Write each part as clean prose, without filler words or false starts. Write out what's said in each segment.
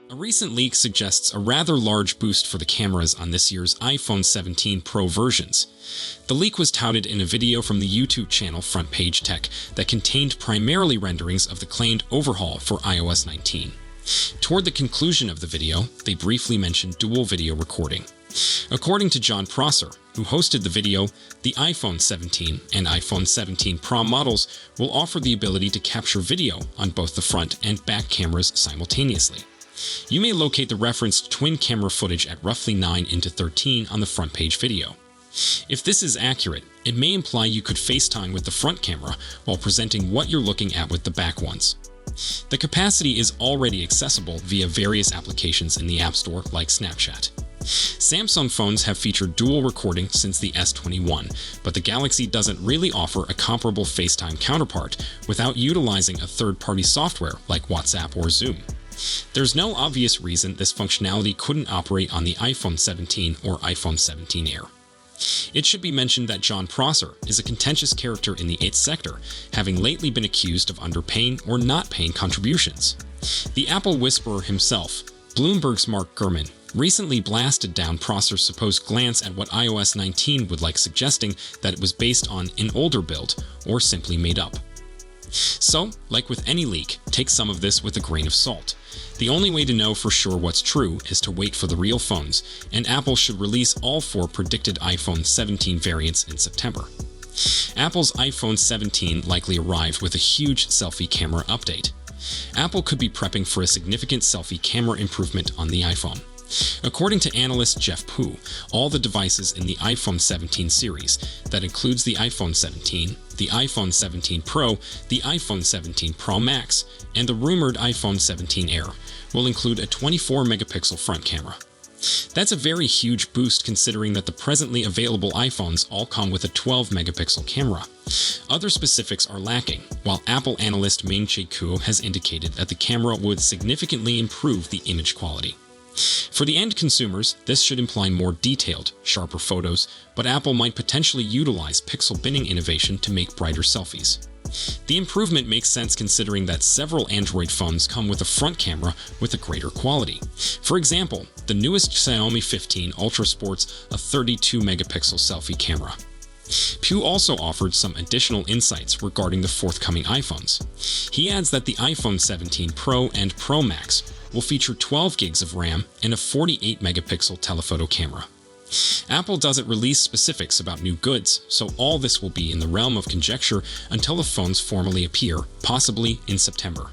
A recent leak suggests a rather large boost for the cameras on this year's iPhone 17 Pro versions. The leak was touted in a video from the YouTube channel Front Page Tech that contained primarily renderings of the claimed overhaul for iOS 19. Toward the conclusion of the video, they briefly mentioned dual video recording. According to Jon Prosser, who hosted the video, the iPhone 17 and iPhone 17 Pro models will offer the ability to capture video on both the front and back cameras simultaneously. You may locate the referenced twin camera footage at roughly 9:13 on the front page video. If this is accurate, it may imply you could FaceTime with the front camera while presenting what you're looking at with the back ones. The capacity is already accessible via various applications in the App Store like Snapchat. Samsung phones have featured dual recording since the S21, but the Galaxy doesn't really offer a comparable FaceTime counterpart without utilizing a third-party software like WhatsApp or Zoom. There's no obvious reason this functionality couldn't operate on the iPhone 17 or iPhone 17 Air. It should be mentioned that Jon Prosser is a contentious character in the 8th sector, having lately been accused of underpaying or not paying contributions. The Apple whisperer himself, Bloomberg's Mark Gurman, recently blasted down Prosser's supposed glance at what iOS 19 would like, suggesting that it was based on an older build or simply made up. So, like with any leak, take some of this with a grain of salt. The only way to know for sure what's true is to wait for the real phones, and Apple should release all 4 predicted iPhone 17 variants in September. Apple's iPhone 17 likely arrived with a huge selfie camera update. Apple could be prepping for a significant selfie camera improvement on the iPhone. According to analyst Jeff Pu, all the devices in the iPhone 17 series, that includes the iPhone 17, the iPhone 17 Pro, the iPhone 17 Pro Max, and the rumored iPhone 17 Air, will include a 24-megapixel front camera. That's a very huge boost considering that the presently available iPhones all come with a 12-megapixel camera. Other specifics are lacking, while Apple analyst Ming-Chi Kuo has indicated that the camera would significantly improve the image quality. For the end consumers, this should imply more detailed, sharper photos, but Apple might potentially utilize pixel binning innovation to make brighter selfies. The improvement makes sense considering that several Android phones come with a front camera with a greater quality. For example, the newest Xiaomi 15 Ultra sports a 32-megapixel selfie camera. Pu also offered some additional insights regarding the forthcoming iPhones. He adds that the iPhone 17 Pro and Pro Max will feature 12 gigs of RAM and a 48-megapixel telephoto camera. Apple doesn't release specifics about new goods, so all this will be in the realm of conjecture until the phones formally appear, possibly in September.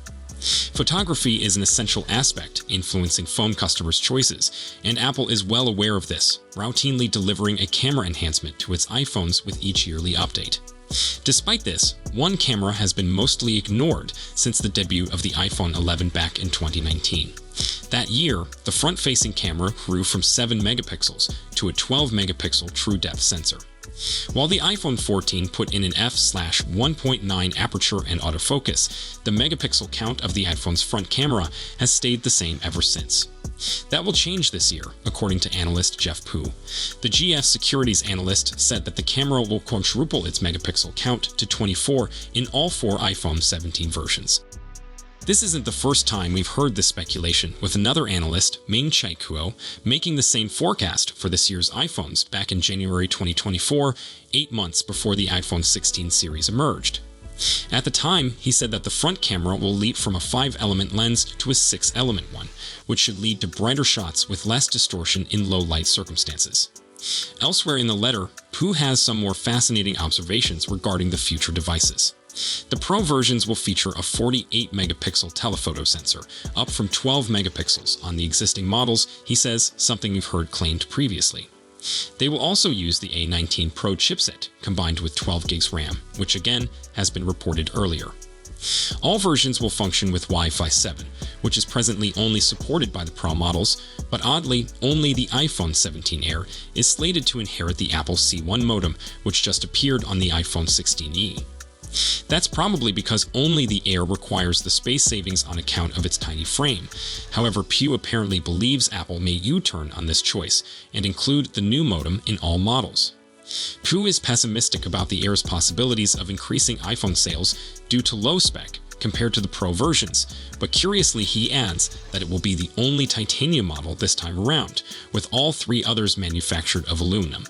Photography is an essential aspect influencing phone customers' choices, and Apple is well aware of this, routinely delivering a camera enhancement to its iPhones with each yearly update. Despite this, one camera has been mostly ignored since the debut of the iPhone 11 back in 2019. That year, the front-facing camera grew from 7 megapixels to a 12-megapixel true-depth sensor. While the iPhone 14 put in an f/1.9 aperture and autofocus, the megapixel count of the iPhone's front camera has stayed the same ever since. That will change this year, according to analyst Jeff Pu. The GF Securities analyst said that the camera will quadruple its megapixel count to 24 in all 4 iPhone 17 versions. This isn't the first time we've heard this speculation, with another analyst, Ming-Chi Kuo, making the same forecast for this year's iPhones back in January 2024, 8 months before the iPhone 16 series emerged. At the time, he said that the front camera will leap from a 5-element lens to a 6-element one, which should lead to brighter shots with less distortion in low-light circumstances. Elsewhere in the letter, Pu has some more fascinating observations regarding the future devices. The Pro versions will feature a 48-megapixel telephoto sensor, up from 12 megapixels on the existing models, he says, something you've heard claimed previously. They will also use the A19 Pro chipset, combined with 12 gigs RAM, which again has been reported earlier. All versions will function with Wi-Fi 7, which is presently only supported by the Pro models, but oddly, only the iPhone 17 Air is slated to inherit the Apple C1 modem, which just appeared on the iPhone 16e. That's probably because only the Air requires the space savings on account of its tiny frame. However, Pu apparently believes Apple may U-turn on this choice and include the new modem in all models. Pu is pessimistic about the Air's possibilities of increasing iPhone sales due to low spec, compared to the Pro versions, but curiously he adds that it will be the only titanium model this time around, with all 3 others manufactured of aluminum.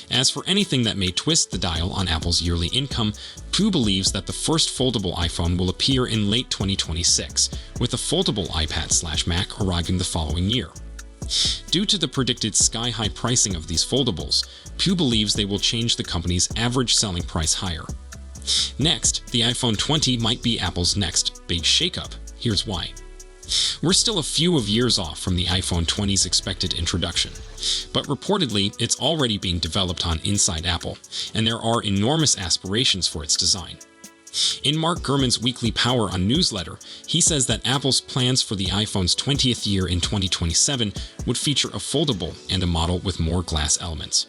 As for anything that may twist the dial on Apple's yearly income, Pooh believes that the first foldable iPhone will appear in late 2026, with a foldable iPad/Mac arriving the following year. Due to the predicted sky-high pricing of these foldables, Pooh believes they will change the company's average selling price higher. Next, the iPhone 20 might be Apple's next big shakeup. Here's why. We're still a few years off from the iPhone 20's expected introduction, but reportedly it's already being developed on inside Apple, and there are enormous aspirations for its design. In Mark Gurman's weekly Power On newsletter, he says that Apple's plans for the iPhone's 20th year in 2027 would feature a foldable and a model with more glass elements.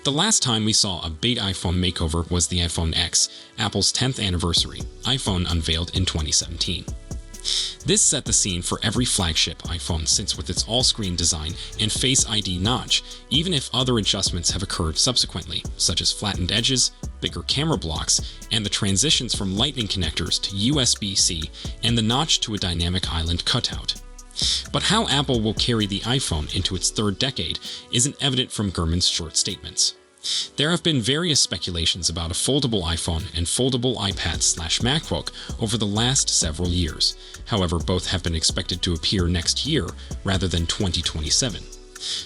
The last time we saw a big iPhone makeover was the iPhone X, Apple's 10th anniversary iPhone unveiled in 2017. This set the scene for every flagship iPhone since, with its all-screen design and Face ID notch, even if other adjustments have occurred subsequently, such as flattened edges, bigger camera blocks, and the transitions from Lightning connectors to USB-C and the notch to a dynamic island cutout. But how Apple will carry the iPhone into its 3rd decade isn't evident from Gurman's short statements. There have been various speculations about a foldable iPhone and foldable iPad/MacBook over the last several years. However, both have been expected to appear next year rather than 2027.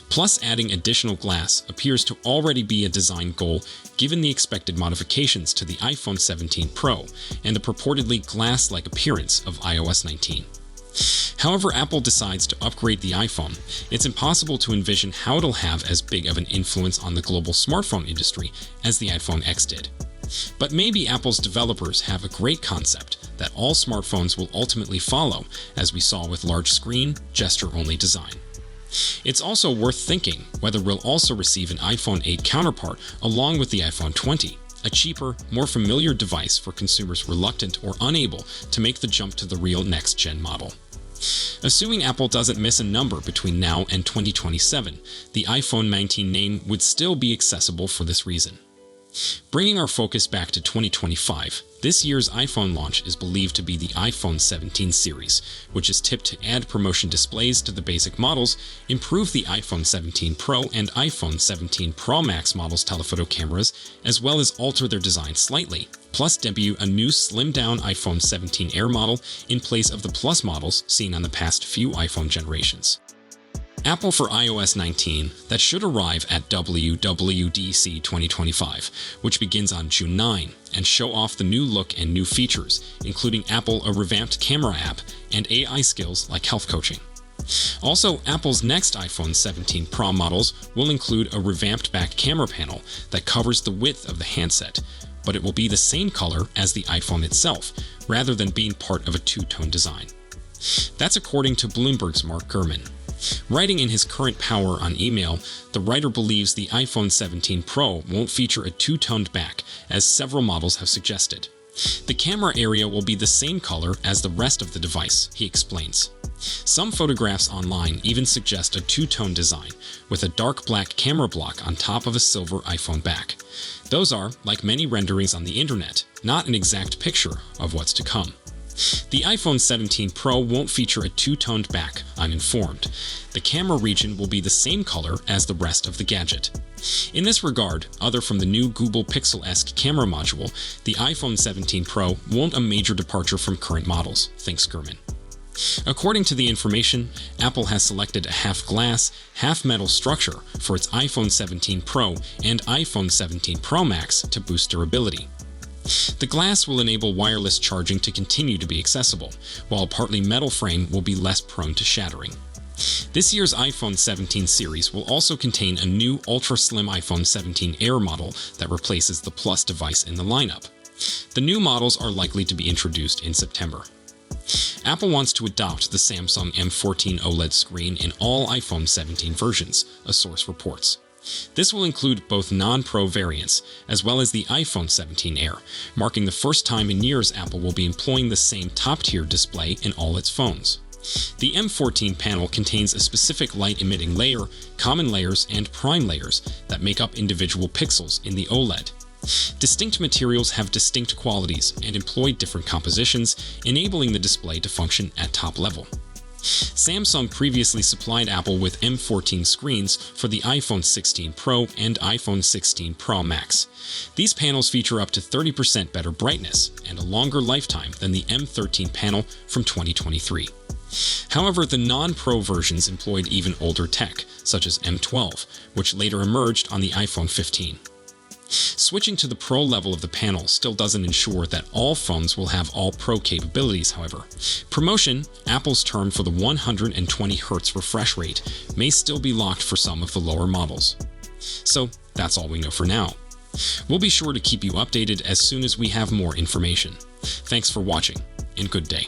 Plus, adding additional glass appears to already be a design goal given the expected modifications to the iPhone 17 Pro and the purportedly glass-like appearance of iOS 19. However Apple decides to upgrade the iPhone, it's impossible to envision how it'll have as big of an influence on the global smartphone industry as the iPhone X did. But maybe Apple's developers have a great concept that all smartphones will ultimately follow, as we saw with large screen, gesture-only design. It's also worth thinking whether we'll also receive an iPhone 8 counterpart along with the iPhone 20, a cheaper, more familiar device for consumers reluctant or unable to make the jump to the real next-gen model. Assuming Apple doesn't miss a number between now and 2027, the iPhone 19 name would still be accessible for this reason. Bringing our focus back to 2025, this year's iPhone launch is believed to be the iPhone 17 series, which is tipped to add promotion displays to the basic models, improve the iPhone 17 Pro and iPhone 17 Pro Max models' telephoto cameras, as well as alter their design slightly, plus debut a new slimmed-down iPhone 17 Air model in place of the Plus models seen on the past few iPhone generations. Apple for iOS 19 that should arrive at WWDC 2025, which begins on June 9, and show off the new look and new features, including Apple a revamped camera app and AI skills like health coaching. Also, Apple's next iPhone 17 Pro models will include a revamped back camera panel that covers the width of the handset, but it will be the same color as the iPhone itself, rather than being part of a two-tone design. That's according to Bloomberg's Mark Gurman. Writing in his current Power on email, the writer believes the iPhone 17 Pro won't feature a two-toned back, as several models have suggested. The camera area will be the same color as the rest of the device, he explains. Some photographs online even suggest a two-tone design, with a dark black camera block on top of a silver iPhone back. Those are, like many renderings on the internet, not an exact picture of what's to come. The iPhone 17 Pro won't feature a two-toned back, I'm informed. The camera region will be the same color as the rest of the gadget. In this regard, other from the new Google Pixel-esque camera module, the iPhone 17 Pro won't a major departure from current models, thinks Gurman. According to the information, Apple has selected a half-glass, half-metal structure for its iPhone 17 Pro and iPhone 17 Pro Max to boost durability. The glass will enable wireless charging to continue to be accessible, while a partly metal frame will be less prone to shattering. This year's iPhone 17 series will also contain a new ultra-slim iPhone 17 Air model that replaces the Plus device in the lineup. The new models are likely to be introduced in September. Apple wants to adopt the Samsung M14 OLED screen in all iPhone 17 versions, a source reports. This will include both non-Pro variants, as well as the iPhone 17 Air, marking the first time in years Apple will be employing the same top-tier display in all its phones. The M14 panel contains a specific light-emitting layer, common layers, and prime layers that make up individual pixels in the OLED. Distinct materials have distinct qualities and employ different compositions, enabling the display to function at top level. Samsung previously supplied Apple with M14 screens for the iPhone 16 Pro and iPhone 16 Pro Max. These panels feature up to 30% better brightness and a longer lifetime than the M13 panel from 2023. However, the non-Pro versions employed even older tech, such as M12, which later emerged on the iPhone 15. Switching to the Pro level of the panel still doesn't ensure that all phones will have all Pro capabilities, however. Promotion, Apple's term for the 120 Hz refresh rate, may still be locked for some of the lower models. So that's all we know for now. We'll be sure to keep you updated as soon as we have more information. Thanks for watching, and good day.